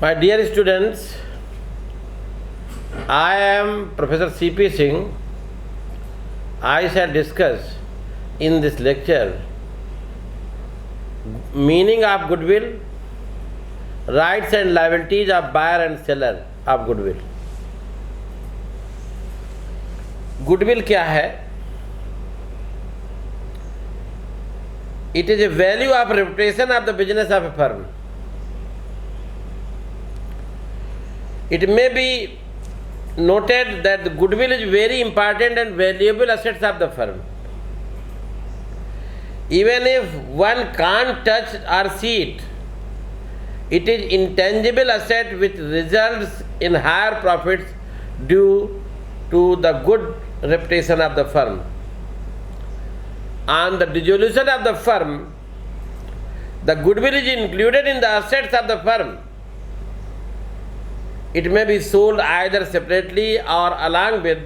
My dear students, I am Professor C.P. Singh. I shall discuss in this lecture meaning of goodwill, rights and liabilities of buyer and seller of goodwill. Goodwill क्या है? It is a value of reputation of the business of a firm. It may be noted that the goodwill is very important and valuable assets of the firm. Even if one can't touch or see it, it is intangible asset which results in higher profits due to the good reputation of the firm. On the dissolution of the firm, the goodwill is included in the assets of the firm. It may be sold either separately or along with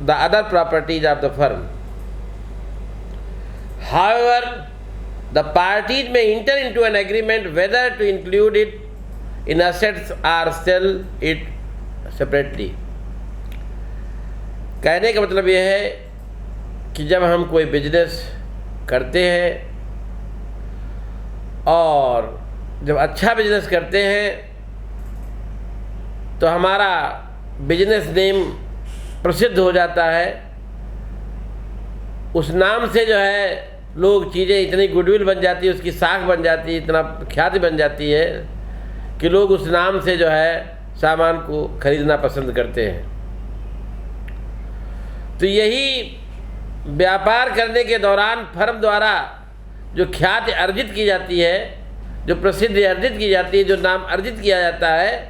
the other properties of the firm. However, the parties may enter into an agreement whether to include it in assets or sell it separately. कहने का मतलब यह है कि जब हम कोई business करते हैं और जब अच्छा बिजनेस करते हैं तो हमारा बिजनेस नेम प्रसिद्ध हो जाता है। उस नाम से जो है लोग चीज़ें इतनी गुडविल बन जाती है, उसकी साख बन जाती है, इतना ख्याति बन जाती है कि लोग उस नाम से जो है सामान को खरीदना पसंद करते हैं। तो यही व्यापार करने के दौरान फर्म द्वारा जो ख्याति अर्जित की जाती है, जो प्रसिद्धि अर्जित की जाती है, जो नाम अर्जित किया जाता है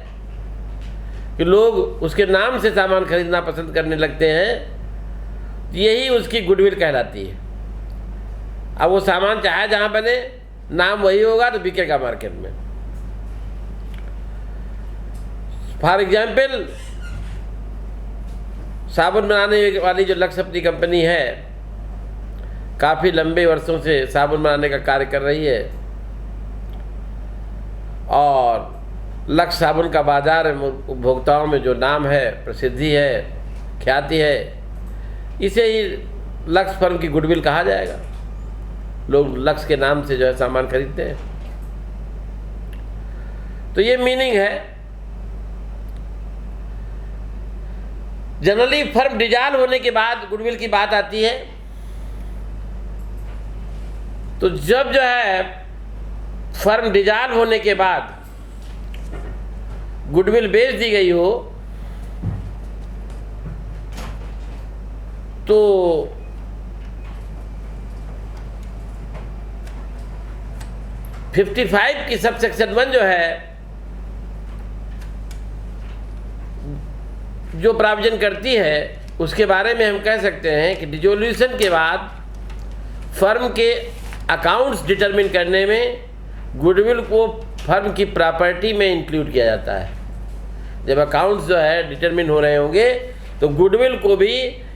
कि लोग उसके नाम से सामान खरीदना पसंद करने लगते हैं, यही उसकी गुडविल कहलाती है। अब वो सामान चाहे जहाँ बने, नाम वही होगा तो बिकेगा मार्केट में। फॉर एग्जाम्पल, साबुन बनाने वाली जो लक्स अपनी कंपनी है, काफ़ी लंबे वर्षों से साबुन बनाने का कार्य कर रही है और लक्स साबुन का बाजार उपभोक्ताओं में जो नाम है, प्रसिद्धि है, ख्याति है, इसे ही लक्स फर्म की गुडविल कहा जाएगा। लोग लक्स के नाम से जो है सामान खरीदते हैं। तो ये मीनिंग है। जनरली फर्म डिसॉल्व होने के बाद गुडविल की बात आती है। तो जब जो है फर्म डिसॉल्व होने के बाद गुडविल बेच दी गई हो तो फिफ्टी 55 की सब सेक्शन 1 जो है, जो प्रावधान करती है, उसके बारे में हम कह सकते हैं कि डिसोल्यूशन के बाद फर्म के अकाउंट्स डिटरमिन करने में गुडविल को फर्म की प्रॉपर्टी में इंक्लूड किया जाता है। जब अकाउंट्स जो है डिटरमिन हो रहे होंगे तो गुडविल को भी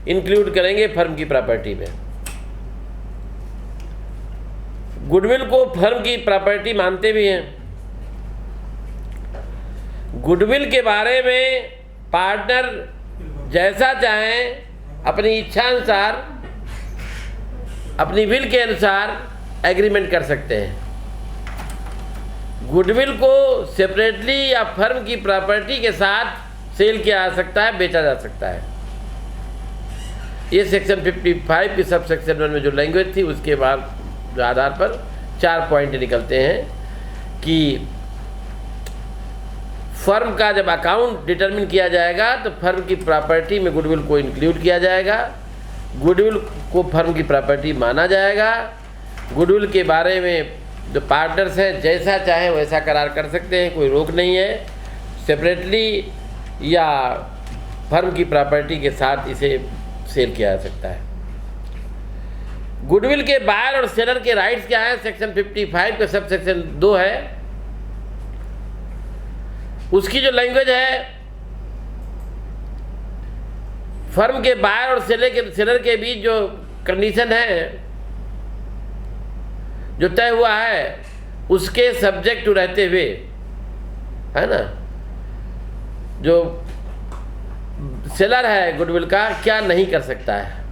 इंक्लूड करेंगे फर्म की प्रॉपर्टी में। गुडविल को फर्म की प्रॉपर्टी मानते भी हैं। गुडविल के बारे में पार्टनर जैसा चाहें अपनी इच्छा अनुसार, अपनी विल के अनुसार एग्रीमेंट कर सकते हैं। गुडविल को सेपरेटली या फर्म की प्रॉपर्टी के साथ सेल किया जा सकता है, बेचा जा सकता है। ये सेक्शन 55 की सब सेक्शन 1 में जो लैंग्वेज थी, उसके बाद जो आधार पर 4 पॉइंट निकलते हैं कि फर्म का जब अकाउंट डिटरमिन किया जाएगा तो फर्म की प्रॉपर्टी में गुडविल को इंक्लूड किया जाएगा, गुडविल को फर्म की प्रॉपर्टी माना जाएगा। गुडविल के बारे में जो पार्टनर्स हैं जैसा चाहे वैसा करार कर सकते हैं, कोई रोक नहीं है। सेपरेटली या फर्म की प्रॉपर्टी के साथ इसे सेल किया जा सकता है। गुडविल के बायर और सेलर के राइट्स क्या है? सेक्शन 55 का सब सेक्शन 2 है। उसकी जो लैंग्वेज है, फर्म के बायर और सेलर के बीच जो कंडीशन है, जो तय हुआ है, उसके सब्जेक्ट टू रहते हुए है ना, जो सेलर है गुडविल का क्या नहीं कर सकता है?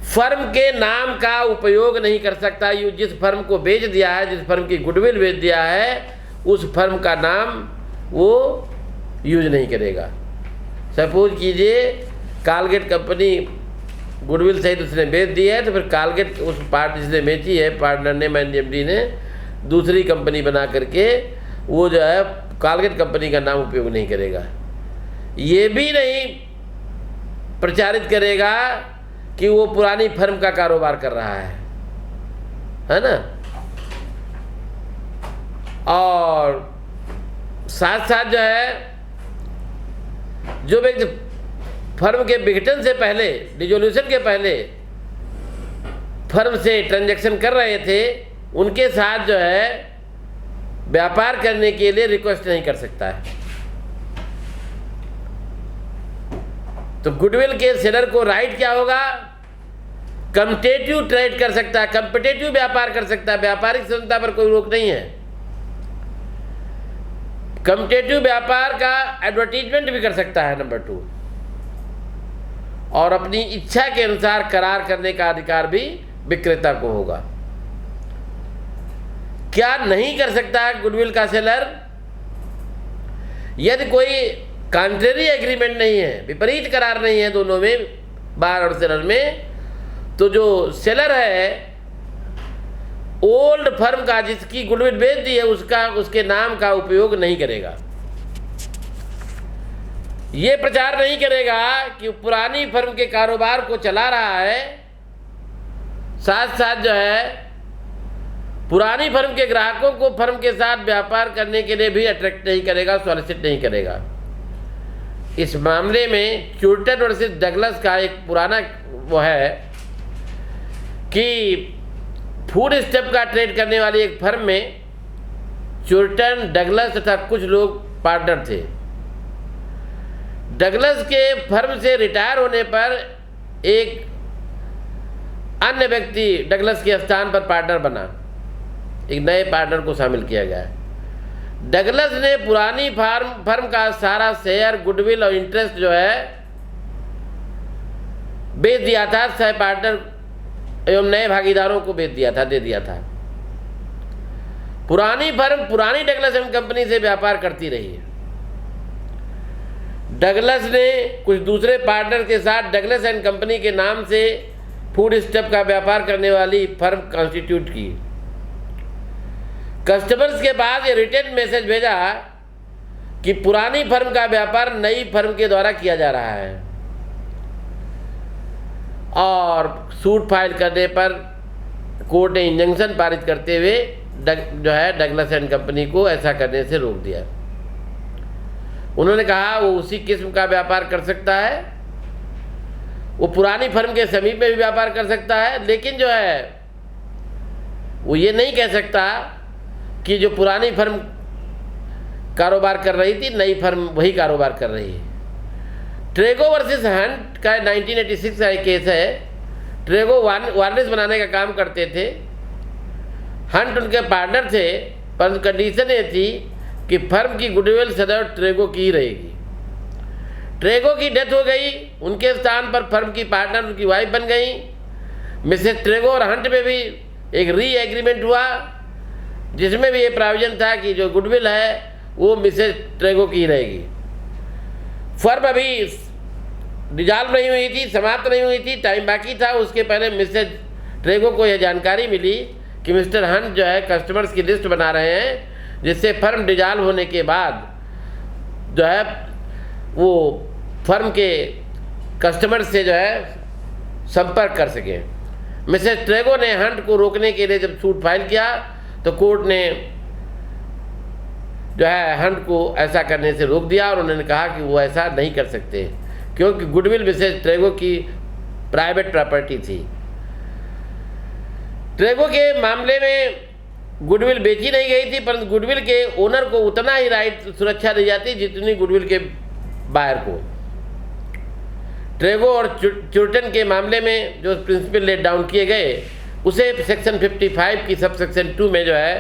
फर्म के नाम का उपयोग नहीं कर सकता। जिस फर्म को बेच दिया है, जिस फर्म की गुडविल बेच दिया है, उस फर्म का नाम वो यूज नहीं करेगा। सपोज कीजिए कालगेट कंपनी गुडविल सहित उसने बेच दी है, तो फिर कालगेट उस पार्ट जिसने बेची है, पार्टनर ने, एमडी ने दूसरी कंपनी बना करके वो जो है कालगेट कंपनी का नाम उपयोग नहीं करेगा। ये भी नहीं प्रचारित करेगा कि वो पुरानी फर्म का कारोबार कर रहा है ना। और साथ साथ जो है जो व्यक्ति फर्म के विघटन से पहले, डिसोल्यूशन के पहले फर्म से ट्रांजैक्शन कर रहे थे, उनके साथ जो है व्यापार करने के लिए रिक्वेस्ट नहीं कर सकता है। तो गुडविल के सेलर को राइट क्या होगा? कम्पिटेटिव ट्रेड कर सकता है, कम्पिटेटिव व्यापार कर सकता है। व्यापारिक स्वतंत्रता पर कोई रोक नहीं है। कम्पिटेटिव व्यापार का एडवर्टीजमेंट भी कर सकता है, नंबर 2, और अपनी इच्छा के अनुसार करार करने का अधिकार भी विक्रेता को होगा। क्या नहीं कर सकता है गुडविल का सेलर? यदि कोई कॉन्ट्रेरी एग्रीमेंट नहीं है, विपरीत करार नहीं है दोनों में, बायर और सेलर में, तो जो सेलर है ओल्ड फर्म का जिसकी गुडविल बेच दी है उसके नाम का उपयोग नहीं करेगा। ये प्रचार नहीं करेगा कि पुरानी फर्म के कारोबार को चला रहा है, साथ साथ जो है पुरानी फर्म के ग्राहकों को फर्म के साथ व्यापार करने के लिए भी अट्रैक्ट नहीं करेगा, सॉलिसिट नहीं करेगा। इस मामले में च्यूर्टन वर्सेस डगलस का एक पुराना वो है कि फूड स्टेप का ट्रेड करने वाली एक फर्म में च्यूर्टन, डगलस तथा कुछ लोग पार्टनर थे। डगलस के फर्म से रिटायर होने पर एक अन्य व्यक्ति डगलस के स्थान पर पार्टनर बना, एक नए पार्टनर को शामिल किया गया। डगलस ने पुरानी फर्म का सारा शेयर, गुडविल और इंटरेस्ट जो है बेच दिया था, सह पार्टनर एवं नए भागीदारों को बेच दिया था, दे दिया था। पुरानी फर्म पुरानी डगलस एंड कंपनी से व्यापार करती रही। डगलस ने कुछ दूसरे पार्टनर के साथ डगलस एंड कंपनी के नाम से फूड स्टेप का व्यापार करने वाली फर्म कॉन्स्टिट्यूट की। कस्टमर्स के पास ये रिटर्न मैसेज भेजा कि पुरानी फर्म का व्यापार नई फर्म के द्वारा किया जा रहा है, और सूट फाइल करने पर कोर्ट ने इंजंक्शन पारित करते हुए जो है डगलस एंड कंपनी को ऐसा करने से रोक दिया। उन्होंने कहा वो उसी किस्म का व्यापार कर सकता है, वो पुरानी फर्म के समीप में भी व्यापार कर सकता है, लेकिन जो है वो ये नहीं कह सकता कि जो पुरानी फर्म कारोबार कर रही थी, नई फर्म वही कारोबार कर रही है। ट्रेगो वर्सेस हंट का 1986 का एक केस है। ट्रेगो वार्निश बनाने का काम करते थे, हंट उनके पार्टनर थे, पर कंडीशन ये थी कि फर्म की गुडविल सदैव ट्रेगो की ही रहेगी। ट्रेगो की डेथ हो गई, उनके स्थान पर फर्म की पार्टनर उनकी वाइफ बन गई। मिसेस ट्रेगो और हंट में भी एक री एग्रीमेंट हुआ, जिसमें भी ये प्राविजन था कि जो गुडविल है वो मिसेस ट्रेगो की ही रहेगी। फर्म अभी डिजॉल्व नहीं हुई थी, समाप्त नहीं हुई थी, टाइम बाकी था। उसके पहले मिसेस ट्रेगो को यह जानकारी मिली कि मिस्टर हंट जो है कस्टमर्स की लिस्ट बना रहे हैं, जिससे फर्म डिजॉल्व होने के बाद जो है वो फर्म के कस्टमर से जो है संपर्क कर सके। मिसेस ट्रेगो ने हंट को रोकने के लिए जब सूट फाइल किया तो कोर्ट ने जो है हंट को ऐसा करने से रोक दिया, और उन्होंने कहा कि वो ऐसा नहीं कर सकते क्योंकि गुडविल मिसेस ट्रेगो की प्राइवेट प्रॉपर्टी थी। ट्रेगो के मामले में गुडविल बेची नहीं गई थी, परंतु गुडविल के ओनर को उतना ही राइट सुरक्षा दी जाती जितनी गुडविल के बायर को। ट्रेगो और च्यूर्टन के मामले में जो प्रिंसिपल लेट डाउन किए गए उसे सेक्शन 55 की सब सेक्शन 2 में जो है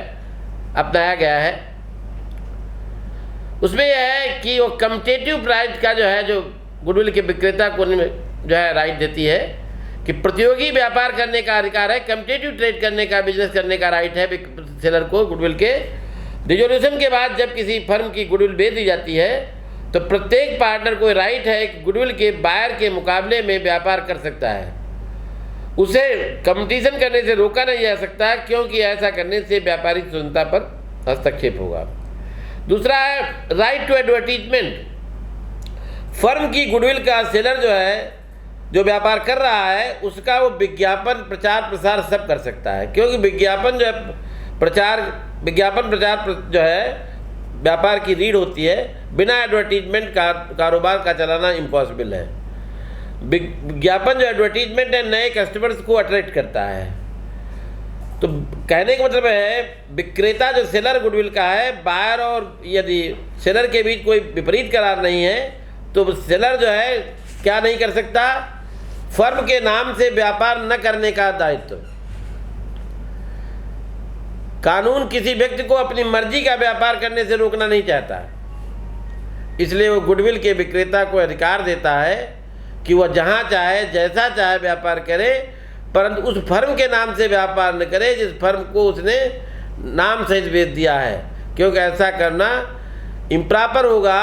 अपनाया गया है। उसमें यह है कि वो कम्पिटिटिव प्राइस का जो है, जो गुडविल के विक्रेता को जो है राइट देती है कि प्रतियोगी व्यापार करने का अधिकार है, कम्पिटिटिव ट्रेड करने का, बिजनेस करने का राइट है सेलर को गुडविल के। रिजोल्यूशन के बाद जब किसी फर्म की गुडविल बेच दी जाती है तो प्रत्येक पार्टनर को राइट है कि गुडविल के बायर के मुकाबले में व्यापार कर सकता है। उसे कंपटीशन करने से रोका नहीं जा सकता, क्योंकि ऐसा करने से व्यापारिक स्वतंत्रता पर हस्तक्षेप होगा। दूसरा है राइट टू एडवर्टीजमेंट। फर्म की गुडविल का सेलर जो है, जो व्यापार कर रहा है, उसका वो विज्ञापन प्रचार प्रसार सब कर सकता है, क्योंकि विज्ञापन प्रचार जो है व्यापार की रीढ़ होती है। बिना एडवर्टीजमेंट का कारोबार का चलाना इम्पॉसिबल है। विज्ञापन जो एडवर्टीजमेंट है नए कस्टमर्स को अट्रैक्ट करता है। तो कहने का मतलब है विक्रेता जो सेलर गुडविल का है, बायर और यदि सेलर के बीच कोई विपरीत करार नहीं है तो सेलर जो है क्या नहीं कर सकता, फर्म के नाम से व्यापार न करने का दायित्व। कानून किसी व्यक्ति को अपनी मर्जी का व्यापार करने से रोकना नहीं चाहता, इसलिए वो गुडविल के विक्रेता को अधिकार देता है कि वह जहां चाहे जैसा चाहे व्यापार करे, परंतु उस फर्म के नाम से व्यापार न करे जिस फर्म को उसने नाम सहित बेच दिया है, क्योंकि ऐसा करना इम्प्रॉपर होगा।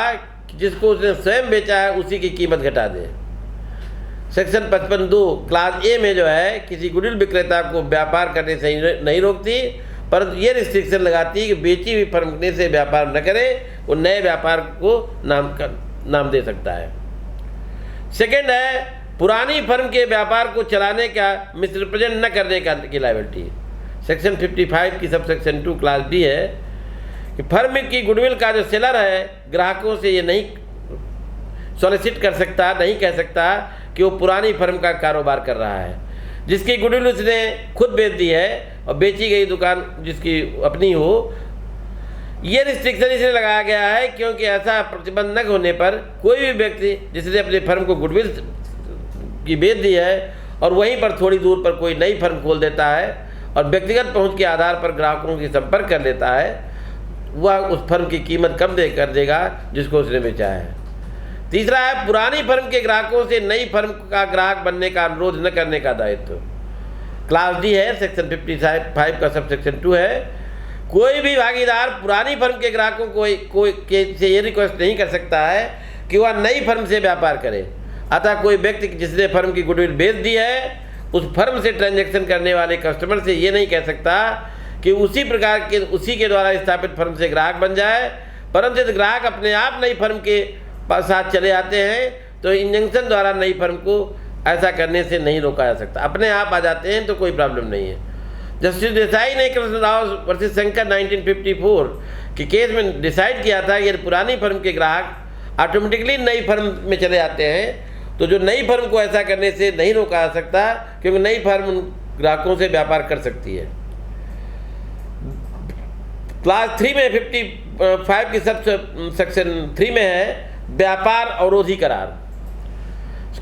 जिसको उसने स्वयं बेचा है उसी की कीमत घटा दे। सेक्शन 55(2) क्लास ए में जो है किसी गुडविल विक्रेता को व्यापार करने से नहीं रोकती, परंतु ये रिस्ट्रिक्शन लगाती है कि बेची हुई फर्म से व्यापार न करे, वो नए व्यापार को नाम दे सकता है। सेकंड है पुरानी फर्म के व्यापार को चलाने का मिसरिप्रेजेंट न करने की लायबिलिटी। सेक्शन 55 की सब सेक्शन 2 क्लास बी है कि फर्म की गुडविल का जो सेलर है ग्राहकों से ये नहीं सॉलिसिट कर सकता, नहीं कह सकता कि वो पुरानी फर्म का कारोबार कर रहा है जिसकी गुडविल उसने खुद बेच दी है और बेची गई दुकान जिसकी अपनी हो। ये रिस्ट्रिक्शन इसलिए लगाया गया है क्योंकि ऐसा प्रतिबंध न होने पर कोई भी व्यक्ति जिसने अपनी फर्म को गुडविल की बेच दी है और वहीं पर थोड़ी दूर पर कोई नई फर्म खोल देता है और व्यक्तिगत पहुंच के आधार पर ग्राहकों की संपर्क कर लेता है, वह उस फर्म की कीमत कम कर देगा जिसको उसने बेचा है। तीसरा है पुरानी फर्म के ग्राहकों से नई फर्म का ग्राहक बनने का अनुरोध न करने का दायित्व। क्लास डी है, सेक्शन 55 का सब सेक्शन 2 है। कोई भी भागीदार पुरानी फर्म के ग्राहकों से ये रिक्वेस्ट नहीं कर सकता है कि वह नई फर्म से व्यापार करे। अतः कोई व्यक्ति जिसने फर्म की गुडविल बेच दी है उस फर्म से ट्रांजैक्शन करने वाले कस्टमर से ये नहीं कह सकता कि उसी प्रकार के उसी के द्वारा स्थापित फर्म से ग्राहक बन जाए, परंतु यदि ग्राहक अपने आप नई फर्म के साथ चले आते हैं तो इंजंक्शन द्वारा नई फर्म को ऐसा करने से नहीं रोका जा सकता। अपने आप आ जाते हैं तो कोई प्रॉब्लम नहीं है। जस्टिस देसाई ने कृष्णराव वर्सेस शंकर 1954 के केस में डिसाइड किया था कि यदि पुरानी फर्म के ग्राहक ऑटोमेटिकली नई फर्म में चले जाते हैं तो जो नई फर्म को ऐसा करने से नहीं रोका जा सकता, क्योंकि नई फर्म उन ग्राहकों से व्यापार कर सकती है। क्लास 3 में 55 की सब सेक्शन 3 में है व्यापार अवरोधी करार।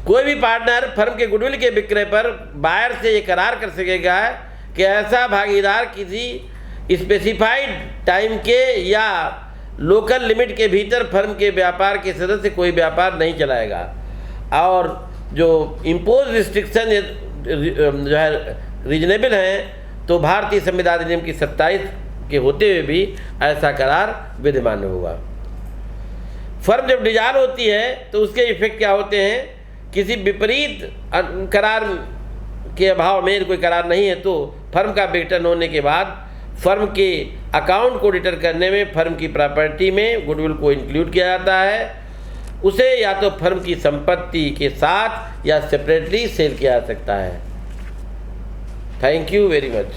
कोई भी पार्टनर फर्म के गुडविल के विक्रय पर बायर से ये करार कर सकेगा कि ऐसा भागीदार किसी स्पेसिफाइड टाइम के या लोकल लिमिट के भीतर फर्म के व्यापार के सदस्य कोई व्यापार नहीं चलाएगा, और जो इम्पोज रिस्ट्रिक्शन जो है रीजनेबल हैं तो भारतीय संविधान अधिनियम की 27 के होते हुए भी ऐसा करार विद्यमान होगा। फर्म जब डिजाल होती है तो उसके इफेक्ट क्या होते हैं? किसी विपरीत करार के अभाव में कोई करार नहीं है तो फर्म का विघटन होने के बाद फर्म के अकाउंट को ऑडिटर करने में फर्म की प्रॉपर्टी में गुडविल को इंक्लूड किया जाता है। उसे या तो फर्म की संपत्ति के साथ या सेपरेटली सेल किया जा सकता है। Thank you very much.